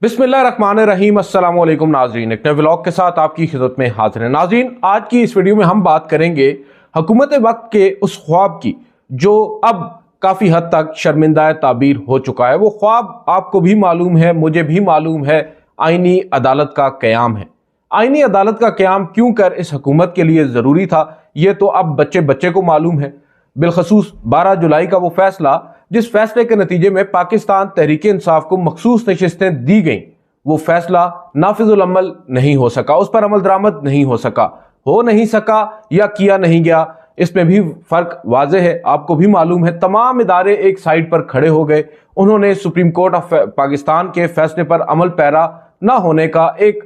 बिस्मिल्लाहिर्रहमानिर्रहीम। अस्सलाम वालेकुम नाजरीन, एक नए व्लॉग के साथ आपकी खिदमत में हाजिर है। नाजरीन, आज की इस वीडियो में हम बात करेंगे हुकूमत वक्त के उस ख्वाब की जो अब काफ़ी हद तक शर्मिंदा ताबीर हो चुका है। वो ख्वाब आपको भी मालूम है, मुझे भी मालूम है, आईनी अदालत का क़याम है। आईनी अदालत का क़याम क्यों कर इस हुकूमत के लिए ज़रूरी था, ये तो अब बच्चे बच्चे को मालूम है। बिलखसूस 12 जुलाई का वो फैसला जिस फैसले के नतीजे में पाकिस्तान तहरीक इंसाफ को मखसूस नशिस्तें दी गईं, वो फैसला नाफिजुल अमल नहीं हो सका, उस पर अमल दरामद नहीं हो नहीं सका या किया नहीं गया। इसमें भी फर्क वाज़ेह है, आपको भी मालूम है। तमाम इदारे एक साइड पर खड़े हो गए, उन्होंने सुप्रीम कोर्ट ऑफ पाकिस्तान के फैसले पर अमल पैरा ना होने का एक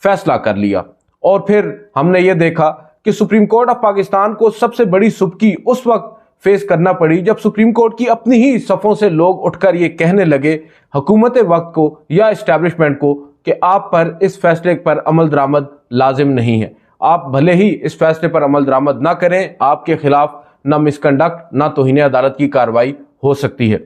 फैसला कर लिया। और फिर हमने ये देखा कि सुप्रीम कोर्ट ऑफ पाकिस्तान को सबसे बड़ी सुबकी उस वक्त फेस करना पड़ी जब सुप्रीम कोर्ट की अपनी ही सफ़ों से लोग उठकर ये कहने लगे हुकूमत वक्त को या इस्टेब्लिशमेंट को कि आप पर इस फैसले पर अमल दरामद लाजिम नहीं है। आप भले ही इस फैसले पर अमल दरामद ना करें, आपके खिलाफ ना मिसकंडक्ट ना तौहीन अदालत की कार्रवाई हो सकती है।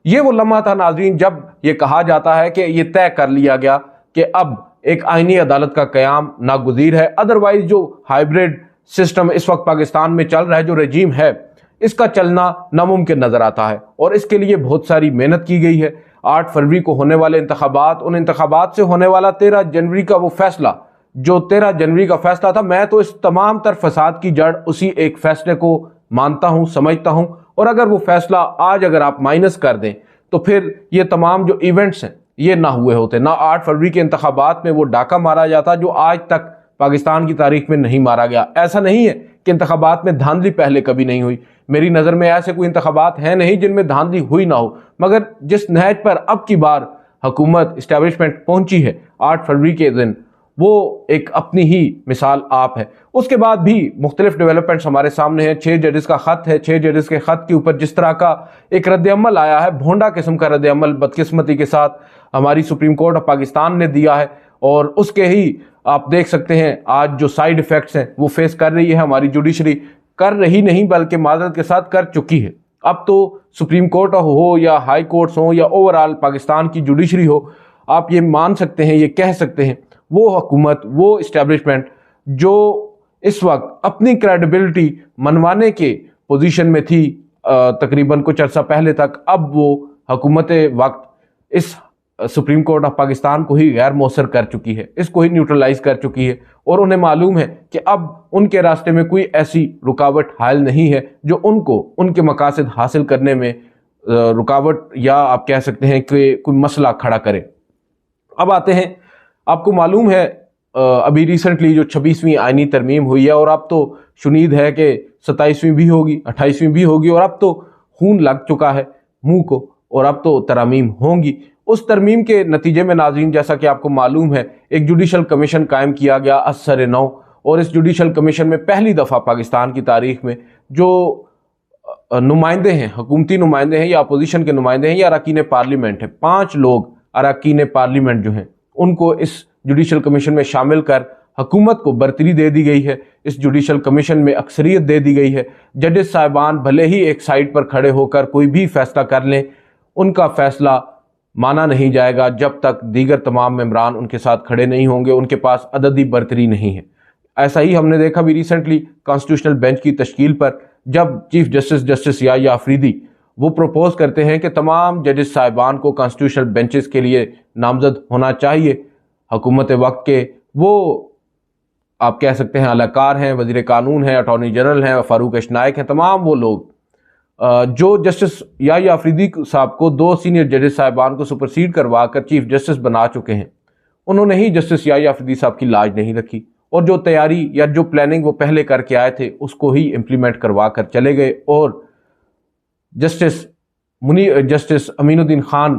ये वो लम्हा था नाज़रीन जब ये कहा जाता है कि ये तय कर लिया गया कि अब एक आईनी अदालत का क़याम नागुज़ीर है। अदरवाइज जो हाइब्रिड सिस्टम इस वक्त पाकिस्तान में चल रहा है, जो रजीम है, इसका चलना नामुमकिन नजर आता है और इसके लिए बहुत सारी मेहनत की गई है। 8 फरवरी को होने वाले इंतखाबात, उन इंतखाबात से होने वाला 13 जनवरी का वो फैसला, जो 13 जनवरी का फैसला था, मैं तो इस तमाम तर फसाद की जड़ उसी एक फैसले को मानता हूँ, समझता हूँ। और अगर वो फैसला आज अगर आप माइनस कर दें तो फिर ये तमाम जो इवेंट्स हैं ये ना हुए होते। ना 8 फरवरी के इंतखाबात में वो डाका मारा जाता जो आज तक पाकिस्तान की तारीख में नहीं मारा गया। ऐसा नहीं है कि इंतखाबात में धांधली पहले कभी नहीं हुई, मेरी नज़र में ऐसे कोई इंतखाबात हैं नहीं जिनमें धांधली हुई ना हो। मगर जिस नहज पर अब की बार हुकूमत इस्टेब्लिशमेंट पहुंची है 8 फरवरी के दिन, वो एक अपनी ही मिसाल आप है। उसके बाद भी मुख्तलिफ डेवलपमेंट्स हमारे सामने हैं। 6 जजेस का ख़त है, 6 जजेस के ख़त के ऊपर जिस तरह का एक रद्द-ए-अमल आया है, भोंडा किस्म का रद्द-ए-अमल बदकिस्मती के साथ हमारी सुप्रीम कोर्ट ऑफ पाकिस्तान ने दिया है। और उसके ही आप देख सकते हैं आज जो साइड इफ़ेक्ट्स हैं वो फेस कर रही है हमारी जुडिशरी, कर रही नहीं बल्कि माजरत के साथ कर चुकी है। अब तो सुप्रीम कोर्ट हो या हाई कोर्ट्स हो या ओवरऑल पाकिस्तान की जुडिशरी हो, आप ये मान सकते हैं, ये कह सकते हैं, वो हुकूमत, वो इस्टेब्लिशमेंट जो इस वक्त अपनी क्रेडिबिलिटी मनवाने के पोजीशन में थी तकरीबन कुछ अर्सा पहले तक, अब वो हुकूमत वक्त इस सुप्रीम कोर्ट ऑफ पाकिस्तान को ही गैर मौसर कर चुकी है, इसको ही न्यूट्रलाइज कर चुकी है। और उन्हें मालूम है कि अब उनके रास्ते में कोई ऐसी रुकावट हायल नहीं है जो उनको उनके मकासद हासिल करने में रुकावट या आप कह सकते हैं कि कोई मसला खड़ा करे। अब आते हैं, आपको मालूम है अभी रिसेंटली जो 26वीं आईनी तरमीम हुई है और अब तो शुनीद है कि 27वीं भी होगी, 28वीं भी होगी और अब तो खून लग चुका है मुंह को और अब तो तरमीम होंगी। उस तरमीम के नतीजे में नाज़रीन, जैसा कि आपको मालूम है, एक जुडिशल कमीशन कायम किया गया असर नौ। और इस जुडिशल कमीशन में पहली दफ़ा पाकिस्तान की तारीख में जो नुमाइंदे हैं, हुकूमती नुमाइंदे हैं या अपोजिशन के नुमाइंदे हैं या अरकान पार्लियामेंट हैं, 5 लोग अरकान पार्लियामेंट जो हैं उनको इस जुडिशल कमीशन में शामिल कर हुकूमत को बरतरी दे दी गई है। इस जुडिशल कमीशन में अक्सरियत दे दी गई है। जजेस साहिबान भले ही एक साइड पर खड़े होकर कोई भी फैसला कर लें, उनका फैसला माना नहीं जाएगा जब तक दीगर तमाम मेंबरान उनके साथ खड़े नहीं होंगे, उनके पास अददी बरतरी नहीं है। ऐसा ही हमने देखा भी रिसेंटली कॉन्स्टिट्यूशनल बेंच की तश्कील पर, जब चीफ जस्टिस याह्या अफरीदी वो प्रपोज करते हैं कि तमाम जजेस साहिबान को कॉन्स्टिट्यूशनल बेंचेस के लिए नामजद होना चाहिए हुकूमत वक्त के। वो आप कह सकते हैं अहलकार हैं, वज़ीर कानून हैं, अटॉर्नी जनरल हैं, फारूक नाइक हैं, तमाम वो लोग जो जस्टिस याह्या अफरीदी साहब को 2 सीनियर जजेस साहिबान को सुपरसीड करवा कर चीफ जस्टिस बना चुके हैं, उन्होंने ही जस्टिस याह्या अफरीदी साहब की लाज नहीं रखी और जो तैयारी या जो प्लानिंग वो पहले करके आए थे उसको ही इम्प्लीमेंट करवा कर चले गए। और जस्टिस अमीनुद्दीन खान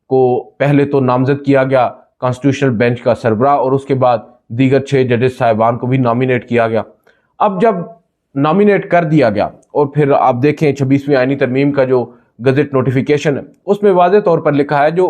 को पहले तो नामजद किया गया कॉन्स्टिट्यूशनल बेंच का सरबराह और उसके बाद दीगर 6 जजेस साहिबान को भी नॉमिनेट किया गया। अब जब नॉमिनेट कर दिया गया और फिर आप देखें 26वीं आईनी तरमीम का जो गज़ट नोटिफिकेशन है उसमें वाज़े तौर पर लिखा है जो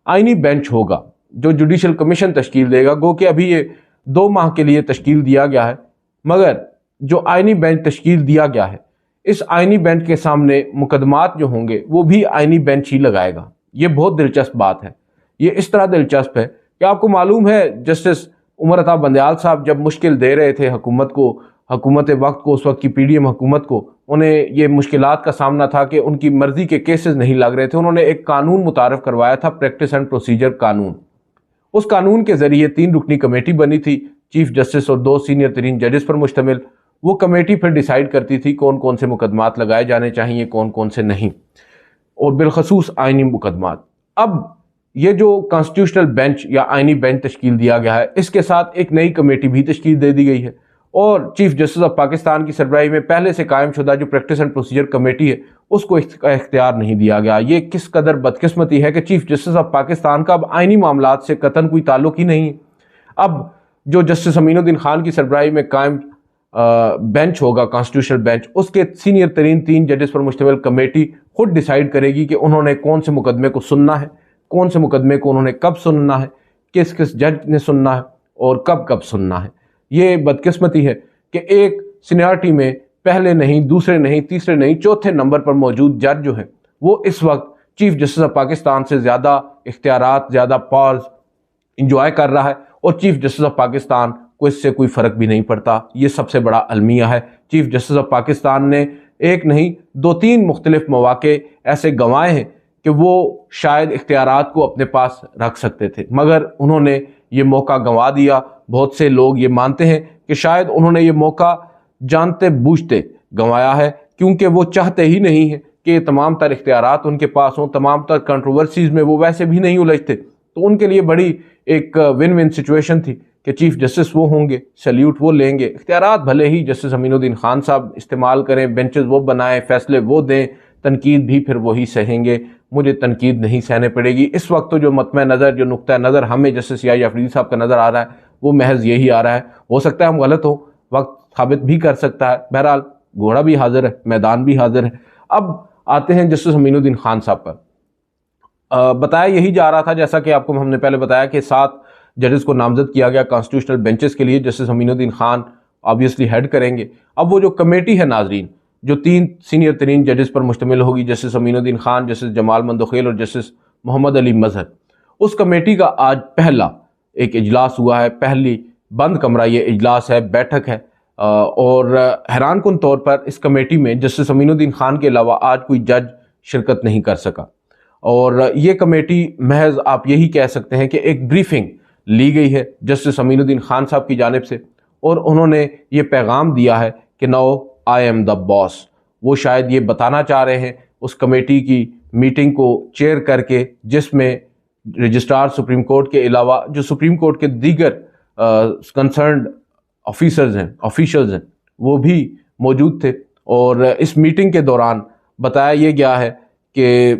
आईनी बेंच होगा, जो जुडिशल कमीशन तश्कील देगा, गो कि अभी ये 2 माह के लिए तश्कील दिया गया है, मगर जो आईनी बेंच तश्कील दिया गया है, इस आईनी बेंच के सामने मुकदमात जो होंगे वो भी आईनी बेंच ही लगाएगा। ये बहुत दिलचस्प बात है। یہ اس طرح دلچسپ ہے کہ آپ کو معلوم ہے جسٹس عمر عطا بندیال صاحب جب مشکل دے رہے تھے حکومت وقت کو، اس وقت کی پی ڈی ایم حکومت کو، انہیں یہ مشکلات کا سامنا تھا کہ ان کی مرضی کے کیسز نہیں لگ رہے تھے. انہوں نے ایک قانون متعارف کروایا تھا، پریکٹس اینڈ پروسیجر قانون. اس قانون کے ذریعے 3 رکنی کمیٹی بنی تھی، چیف جسٹس اور 2 سینئر ترین ججز پر مشتمل. وہ کمیٹی پھر ڈیسائیڈ کرتی تھی کون کون سے مقدمات لگائے جانے چاہیے، کون کون سے نہیں، اور بالخصوص آئینی مقدمات. اب یہ جو کانسٹیٹیوشنل بینچ یا آئینی بینچ تشکیل دیا گیا ہے، اس کے ساتھ ایک نئی کمیٹی بھی تشکیل دے دی گئی ہے، اور چیف جسٹس آف پاکستان کی سربراہی میں پہلے سے قائم شدہ جو پریکٹس اینڈ پروسیجر کمیٹی ہے اس کو اختیار نہیں دیا گیا. یہ کس قدر بدقسمتی ہے کہ چیف جسٹس آف پاکستان کا اب آئینی معاملات سے قطعاً کوئی تعلق ہی نہیں ہے. اب جو جسٹس امین الدین خان کی سربراہی میں قائم بینچ ہوگا، کانسٹیٹیوشنل بینچ، اس کے سینئر ترین 3 ججز پر مشتمل کمیٹی خود ڈیسائیڈ کرے گی کہ انہوں نے کون سے مقدمے کو سننا ہے، کون سے مقدمے کو انہوں نے کب سننا ہے، کس کس جج نے سننا ہے اور کب کب سننا ہے. یہ بدقسمتی ہے کہ ایک سینیارٹی میں پہلے نہیں، دوسرے نہیں، تیسرے نہیں، چوتھے نمبر پر موجود جج جو ہے وہ اس وقت چیف جسٹس آف پاکستان سے زیادہ اختیارات، زیادہ پاورز انجوائے کر رہا ہے، اور چیف جسٹس آف پاکستان کو اس سے کوئی فرق بھی نہیں پڑتا. یہ سب سے بڑا المیہ ہے. چیف جسٹس آف پاکستان نے ایک نہیں 2-3 مختلف مواقع ایسے گنوائے ہیں کہ وہ شاید اختیارات کو اپنے پاس رکھ سکتے تھے، مگر انہوں نے یہ موقع گنوا دیا. بہت سے لوگ یہ مانتے ہیں کہ شاید انہوں نے یہ موقع جانتے بوجھتے گنوایا ہے، کیونکہ وہ چاہتے ہی نہیں ہیں کہ یہ تمام تر اختیارات ان کے پاس ہوں، تمام تر کنٹروورسیز میں وہ ویسے بھی نہیں الجھتے. تو ان کے لیے بڑی ایک ون ون سچویشن تھی کہ چیف جسٹس وہ ہوں گے، سیلیوٹ وہ لیں گے، اختیارات بھلے ہی جسٹس امین الدین خان صاحب استعمال کریں، بینچز وہ بنائیں، فیصلے وہ دیں، تنقید بھی پھر وہی سہیں گے. مجھے تنقید نہیں سہنے پڑے گی. اس وقت تو جو مطمع نظر، جو نقطہ نظر ہمیں جسٹس یحییٰ افریدی صاحب کا نظر آ رہا ہے وہ محض یہی آ رہا ہے. ہو سکتا ہے ہم غلط ہوں، وقت ثابت بھی کر سکتا ہے. بہرحال گھوڑا بھی حاضر ہے، میدان بھی حاضر ہے. اب آتے ہیں جسٹس امین الدین خان صاحب پر. بتایا یہی جا رہا تھا، جیسا کہ آپ کو ہم نے پہلے بتایا، کہ 7 ججز کو نامزد کیا گیا کانسٹیٹیوشنل بینچز کے لیے. جسٹس امین الدین خان آبویسلی ہیڈ کریں گے. اب وہ جو کمیٹی ہے ناظرین، جو 3 سینئر ترین ججز پر مشتمل ہوگی، جسٹس امین الدین خان، جسٹس جمال مندوخیل اور جسٹس محمد علی مظہر، اس کمیٹی کا آج پہلا ایک اجلاس ہوا ہے. پہلی بند کمرہ یہ اجلاس ہے، بیٹھک ہے، اور حیران کن طور پر اس کمیٹی میں جسٹس امین الدین خان کے علاوہ آج کوئی جج شرکت نہیں کر سکا. اور یہ کمیٹی محض آپ یہی کہہ سکتے ہیں کہ ایک بریفنگ لی گئی ہے جسٹس امین الدین خان صاحب کی جانب سے، اور انہوں نے یہ پیغام دیا ہے کہ نو آئی ایم دا باس. وہ شاید یہ بتانا چاہ رہے ہیں اس کمیٹی کی میٹنگ کو چیئر کر کے، جس میں رجسٹرار سپریم کورٹ کے علاوہ جو سپریم کورٹ کے دیگر کنسرنڈ آفیشلز ہیں وہ بھی موجود تھے. اور اس میٹنگ کے دوران بتایا یہ گیا ہے کہ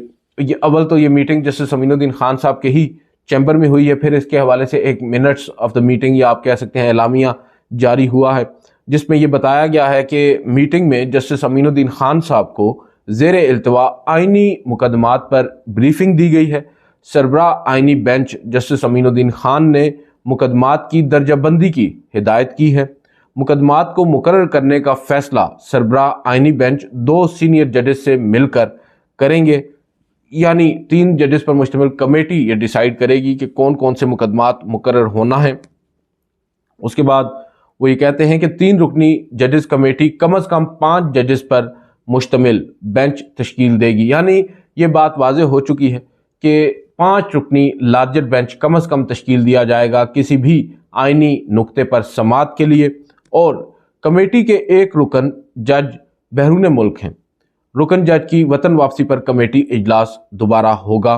اول تو یہ میٹنگ جسٹس امین الدین خان صاحب کے ہی چیمبر میں ہوئی ہے، پھر اس کے حوالے سے ایک منٹس آف دا میٹنگ یا آپ کہہ سکتے ہیں اعلامیہ جاری ہوا ہے، جس میں یہ بتایا گیا ہے کہ میٹنگ میں جسٹس امین الدین خان صاحب کو زیر التواء آئینی مقدمات پر بریفنگ دی گئی ہے. سربراہ آئینی بینچ جسٹس امین الدین خان نے مقدمات کی درجہ بندی کی ہدایت کی ہے. مقدمات کو مقرر کرنے کا فیصلہ سربراہ آئینی بینچ 2 سینئر ججز سے مل کر کریں گے، یعنی 3 ججز پر مشتمل کمیٹی یہ ڈیسائیڈ کرے گی کہ کون کون سے مقدمات مقرر ہونا ہے. اس کے بعد وہ یہ کہتے ہیں کہ 3 رکنی ججز کمیٹی کم از کم 5 ججز پر مشتمل بینچ تشکیل دے گی. یعنی یہ بات واضح ہو چکی ہے کہ 5 رکنی لارجر بینچ کم از کم تشکیل دیا جائے گا کسی بھی آئینی نقطے پر سماعت کے لیے. اور کمیٹی کے ایک رکن جج بیرون ملک ہیں. رکن جج کی وطن واپسی پر کمیٹی اجلاس دوبارہ ہوگا.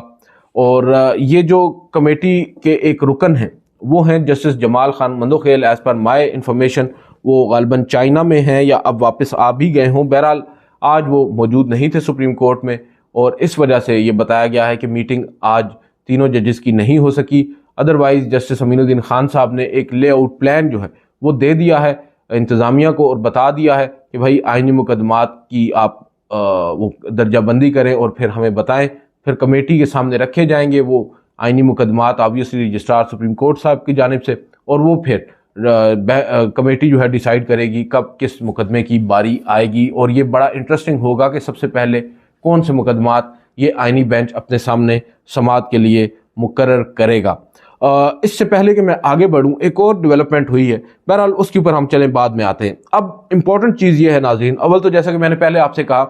اور یہ جو کمیٹی کے ایک رکن ہیں وہ ہیں justice Jamal Khan Mandokhel. As per my information وہ غالباً چائنا میں ہیں یا اب واپس آ بھی گئے ہوں. بہرحال آج وہ موجود نہیں تھے سپریم کورٹ میں، اور اس وجہ سے یہ بتایا گیا ہے کہ میٹنگ آج تینوں ججز کی نہیں ہو سکی. ادروائز جسٹس امین الدین خان صاحب نے ایک لے آؤٹ پلان جو ہے وہ دے دیا ہے انتظامیہ کو، اور بتا دیا ہے کہ بھائی آئینی مقدمات کی آپ وہ درجہ بندی کریں اور پھر ہمیں بتائیں. پھر کمیٹی کے سامنے رکھے جائیں گے وہ آئینی مقدمات آبویسلی رجسٹرار سپریم کورٹ صاحب کی جانب سے، اور وہ پھر کمیٹی جو ہے ڈیسائیڈ کرے گی کب کس مقدمے کی باری آئے گی. اور یہ بڑا انٹرسٹنگ ہوگا کہ سب سے پہلے کون سے مقدمات یہ آئینی بینچ اپنے سامنے سماعت کے لیے मुकर्रर करेगा। इससे पहले कि मैं आगे बढ़ूं, एक और डेवलपमेंट हुई है, बहरहाल उसके ऊपर हम चलें, बाद में आते हैं। अब इम्पॉर्टेंट चीज़ ये है नाज़रीन, अव्वल तो जैसा कि मैंने पहले आपसे कहा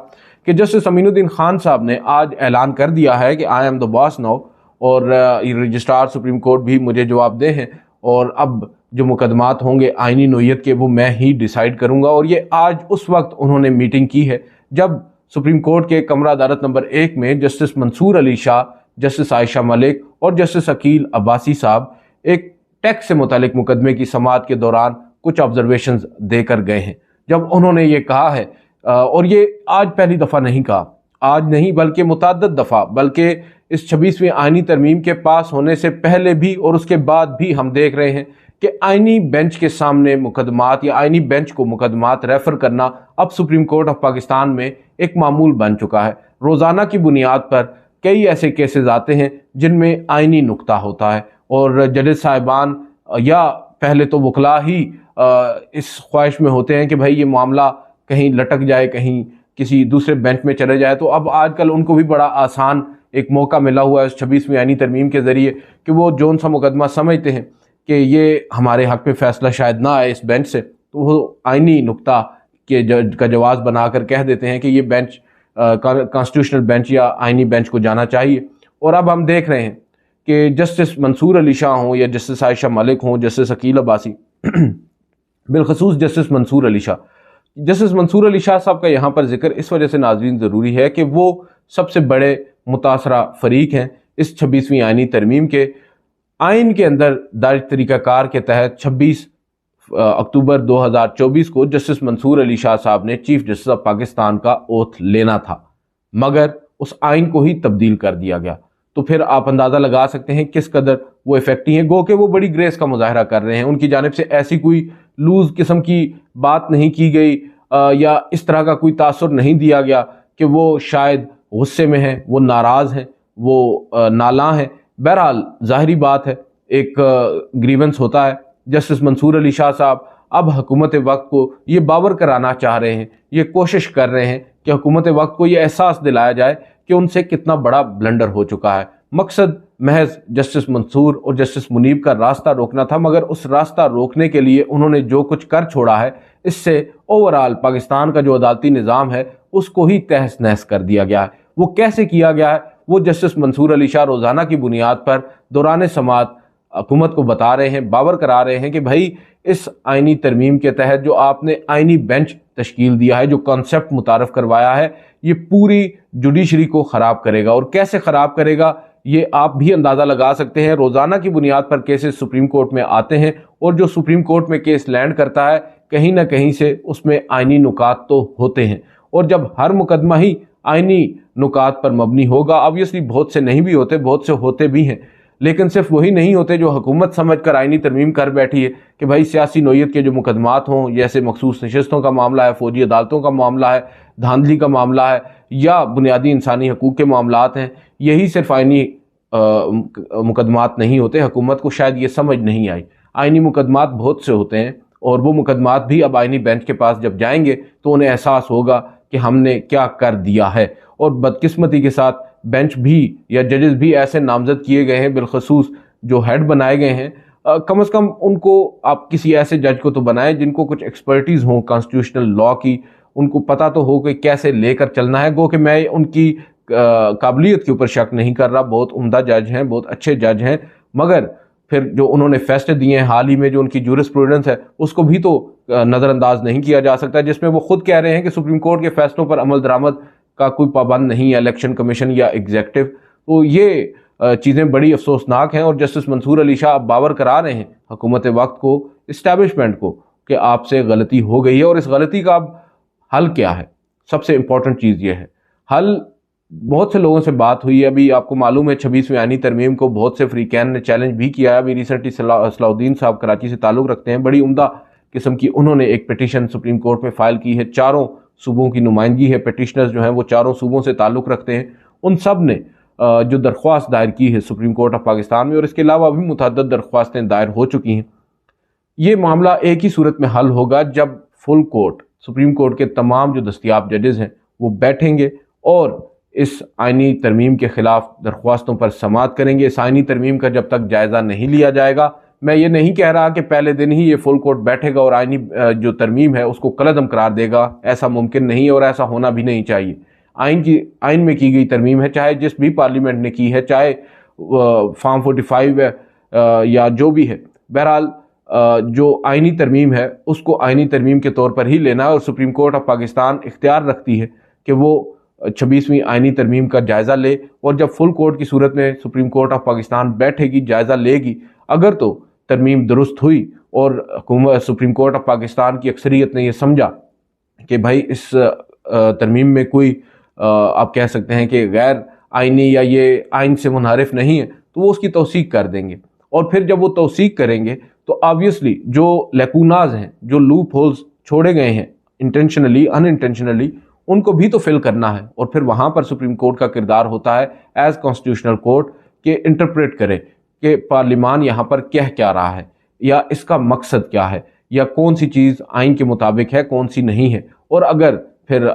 कि जस्टिस अमीनुद्दीन खान साहब ने आज ऐलान कर दिया है कि I am the boss now, और रजिस्ट्रार सुप्रीम कोर्ट भी मुझे जवाबदेह हैं, और अब जो मुकदमात होंगे आइनी नोयत के वो मैं ही डिसाइड करूंगा। और ये आज उस वक्त उन्होंने मीटिंग की है जब सुप्रीम कोर्ट के कमरा अदालत नंबर 1 में जस्टिस मंसूर अली शाह, जस्टिस आयशा मलिक और जस्टिस अकील अब्बासी साहब एक टैक्स से मुतालिक मुकदमे की समाअत के दौरान कुछ ऑब्जर्वेशंस देकर गए हैं। जब उन्होंने ये कहा है, और ये आज पहली दफ़ा नहीं कहा, आज नहीं बल्कि मुतअद्दिद दफ़ा, बल्कि इस 26वीं आइनी तरमीम के पास होने से पहले भी और उसके बाद भी हम देख रहे हैं कि आइनी बेंच के सामने मुकदमात या आइनी बेंच को मुकदमात रेफर करना अब सुप्रीम कोर्ट ऑफ पाकिस्तान में एक मामूल बन चुका है। रोज़ाना की बुनियाद पर कई ऐसे केसेस आते हैं जिनमें आइनी नुक्ता होता है, और जजेस साहिबान या पहले तो वकला ही इस ख्वाहिश में होते हैं कि भाई ये मामला कहीं लटक जाए, कहीं किसी दूसरे बेंच में चले जाए। तो अब आजकल उनको भी बड़ा आसान एक मौका मिला हुआ है इस 26वीं आइनी तरमीम के ज़रिए कि वो जौन सा मुकदमा समझते हैं कि ये हमारे हक़ में फ़ैसला शायद ना आए इस बेंच से, तो वो आइनी नुक्ता के जज का जवाज़ बनाकर कह देते हैं कि ये बेंच कॉन्स्टिट्यूशनल बेंच या आइनी बेंच को जाना चाहिए। और अब हम देख रहे हैं कि जस्टिस मंसूर अली शाह हों या जस्टिस आयशा मलिक हों, जस्टिस अकील अब्बासी, बिलखसूस जस्टिस मंसूर अली शाह, जस्टिस मंसूर अली शाह साहब का यहाँ पर जिक्र इस वजह से नाज़रीन ज़रूरी है कि वो सबसे बड़े मुतासरा फरीक हैं इस 26वीं आइनी तरमीम के। आइन के अंदर दायरे तरीक़ाकार के तहत 26 अक्टूबर 2024 को जस्टिस मंसूर अली शाह साहब ने चीफ जस्टिस ऑफ पाकिस्तान का ओथ लेना था, मगर उस आइन को ही तब्दील कर दिया गया। तो फिर आप अंदाज़ा लगा सकते हैं किस कदर वो इफेक्टिव हैं। गो के वो बड़ी ग्रेस का मुजाहरा कर रहे हैं, उनकी जानिब से ऐसी कोई लूज किस्म की बात नहीं की गई या इस तरह का कोई तासुर नहीं दिया गया कि वो शायद गुस्से में हैं, वो नाराज़ हैं, वो नाला हैं। बहरहाल ज़ाहिरी बात है, एक ग्रीवेंस होता है। जस्टिस मंसूर अली शाह साहब अब हुकूमत वक्त को ये बावर कराना चाह रहे हैं, ये कोशिश कर रहे हैं कि हुकूमत वक्त को ये एहसास दिलाया जाए कि उनसे कितना बड़ा ब्लंडर हो चुका है। मकसद महज जस्टिस मंसूर और जस्टिस मुनीब का रास्ता रोकना था, मगर उस रास्ता रोकने के लिए उन्होंने जो कुछ कर छोड़ा है, इससे ओवरऑल पाकिस्तान का जो अदालती निज़ाम है उसको ही तहस नहस कर दिया गया है। वो कैसे किया गया है, वो जस्टिस मंसूर अली शाह रोज़ाना की बुनियाद पर दौरान समाअत हुकूमत को बता रहे हैं, बावर करा रहे हैं कि भाई इस आइनी तरमीम के तहत जो आपने आइनी बेंच तश्कील दिया है, जो कॉन्सेप्ट मुतारफ़ करवाया है, ये पूरी जुडिशरी को ख़राब करेगा। और कैसे ख़राब करेगा ये आप भी अंदाज़ा लगा सकते हैं। रोज़ाना की बुनियाद पर केसेस सुप्रीम कोर्ट में आते हैं, और जो सुप्रीम कोर्ट में केस लैंड करता है कहीं ना कहीं से उसमें आइनी नुकात तो होते हैं, और जब हर मुकदमा ही आइनी नुकात पर मबनी होगा, ऑब्वियसली बहुत से नहीं भी होते, बहुत से होते भी हैं, लेकिन सिर्फ वही नहीं होते जो हुकूमत समझ कर आइनी तरमीम कर बैठी है कि भाई सियासी नोयत के जो मुकदमात हों, जैसे मखसूस नशस्तों का मामला है, फौजी अदालतों का मामला है, धांधली का मामला है, या बुनियादी इंसानी हकूक़ के मामलात हैं, यही सिर्फ आइनी मुकदमात नहीं होते। हुकूमत को शायद ये समझ नहीं आई, आइनी मुकदमात बहुत से होते हैं, और वो मुकदमात भी अब आइनी बेंच के पास जब जाएंगे तो उन्हें एहसास होगा कि हमने क्या कर दिया है। और बदकिस्मती के साथ बेंच भी या जजेस भी ऐसे नामजद किए गए हैं, बिलखसूस जो हेड बनाए गए हैं, कम से कम उनको आप किसी ऐसे जज को तो बनाएं जिनको कुछ एक्सपर्टीज़ हो कॉन्स्टिट्यूशनल लॉ की, उनको पता तो हो कि कैसे लेकर चलना है। गो कि मैं उनकी काबिलियत के ऊपर शक नहीं कर रहा, बहुत उम्दा जज हैं, बहुत अच्छे जज हैं, मगर फिर जो उन्होंने फैसले दिए हैं हाल ही में, जो उनकी जूरिस्प्रूडेंस है, उसको भी तो नज़रअंदाज नहीं किया जा सकता, जिसमें वो खुद कह रहे हैं कि सुप्रीम कोर्ट के फैसलों पर अमल दरामद का कोई पाबंद नहीं है इलेक्शन कमीशन या एग्जेक्टिव। तो ये चीज़ें बड़ी अफसोसनाक हैं, और जस्टिस मंसूर अली शाह अब बावर करा रहे हैं हुकूमत वक्त को, इस्टेब्लिशमेंट को, कि आपसे गलती हो गई है, और इस गलती का अब हल क्या है। सबसे इम्पॉर्टेंट चीज़ ये है, हल बहुत से लोगों से बात हुई है, अभी आपको मालूम है 26वीं आइनी तरमीम को बहुत से फ्रीकैन ने चैलेंज भी किया है। अभी रिसेंटली सलाउद्दीन साहब कराची से ताल्लुक़ रखते हैं, बड़ी उम्दा किस्म की उन्होंने एक पिटीशन सुप्रीम कोर्ट में फ़ाइल की है, चारों सूबों की नुमाइंदगी है, पिटिशनर्स जो हैं वो चारों सूबों से ताल्लुक़ रखते हैं, उन सब ने जो दरख्वास्त दायर की है सुप्रीम कोर्ट ऑफ पाकिस्तान में, और इसके अलावा भी मुतअद्दिद दरख्वास्तें दायर हो चुकी हैं। ये मामला एक ही सूरत में हल होगा जब फुल कोर्ट, सुप्रीम कोर्ट के तमाम जो दस्तयाब जजेस हैं वो बैठेंगे और اس آئینی ترمیم کے خلاف درخواستوں پر سماعت کریں گے۔ اس آئینی ترمیم کا جب تک جائزہ نہیں لیا جائے گا، میں یہ نہیں کہہ رہا کہ پہلے دن ہی یہ فل کورٹ بیٹھے گا اور آئینی جو ترمیم ہے اس کو کالعدم قرار دے گا، ایسا ممکن نہیں اور ایسا ہونا بھی نہیں چاہیے۔ آئین میں کی گئی ترمیم ہے، چاہے جس بھی پارلیمنٹ نے کی ہے، چاہے فارم 45 ہے یا جو بھی ہے، بہرحال جو آئینی ترمیم ہے اس کو آئینی ترمیم کے طور پر ہی لینا ہے، اور سپریم کورٹ آف پاکستان اختیار رکھتی ہے کہ وہ 26ویں آئینی ترمیم کا جائزہ لے، اور جب فل کورٹ کی صورت میں سپریم کورٹ آف پاکستان بیٹھے گی، جائزہ لے گی، اگر تو ترمیم درست ہوئی اور سپریم کورٹ آف پاکستان کی اکثریت نے یہ سمجھا کہ بھائی اس ترمیم میں کوئی آپ کہہ سکتے ہیں کہ غیر آئینی یا یہ آئین سے منحرف نہیں ہے، تو وہ اس کی توثیق کر دیں گے، اور پھر جب وہ توثیق کریں گے تو آبویسلی جو لیکوناز ہیں، جو لوپ ہولز چھوڑے گئے ہیں انٹینشنلی ان انٹینشنلی، ان کو بھی تو فل کرنا ہے، اور پھر وہاں پر سپریم کورٹ کا کردار ہوتا ہے ایز کانسٹیٹیوشنل کورٹ کہ انٹرپریٹ کرے کہ پارلیمان یہاں پر کہہ کیا رہا ہے، یا اس کا مقصد کیا ہے، یا کون سی چیز آئین کے مطابق ہے، کون سی نہیں ہے، اور اگر پھر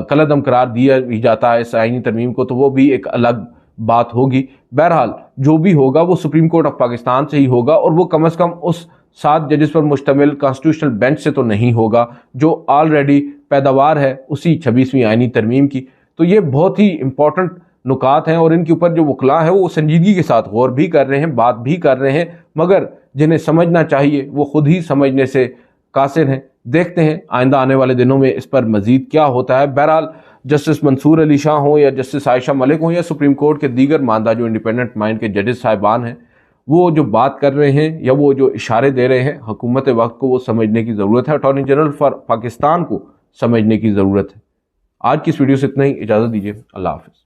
کالعدم قرار دیا بھی جاتا ہے اس آئینی ترمیم کو تو وہ بھی ایک الگ بات ہوگی۔ بہرحال جو بھی ہوگا وہ سپریم کورٹ آف پاکستان سے ہی ہوگا، اور وہ کم از کم اس 7 ججز پر مشتمل کانسٹیٹیوشنل بینچ سے تو نہیں ہوگا جو آلریڈی پیداوار ہے اسی 26ویں آئینی ترمیم کی۔ تو یہ بہت ہی امپورٹنٹ نکات ہیں، اور ان کے اوپر جو وکلاء ہیں وہ سنجیدگی کے ساتھ غور بھی کر رہے ہیں، بات بھی کر رہے ہیں، مگر جنہیں سمجھنا چاہیے وہ خود ہی سمجھنے سے قاصر ہیں۔ دیکھتے ہیں آئندہ آنے والے دنوں میں اس پر مزید کیا ہوتا ہے۔ بہرحال جسٹس منصور علی شاہ ہوں یا جسٹس عائشہ ملک ہوں یا سپریم کورٹ کے دیگر ماندہ جو انڈیپینڈنٹ مائنڈ کے ججز صاحبان ہیں، وہ جو بات کر رہے ہیں یا وہ جو اشارے دے رہے ہیں، حکومت وقت کو وہ سمجھنے کی ضرورت ہے، اٹارنی جنرل فار پاکستان کو سمجھنے کی ضرورت ہے۔ آج کی اس ویڈیو سے اتنا ہی، اجازت دیجیے، اللہ حافظ۔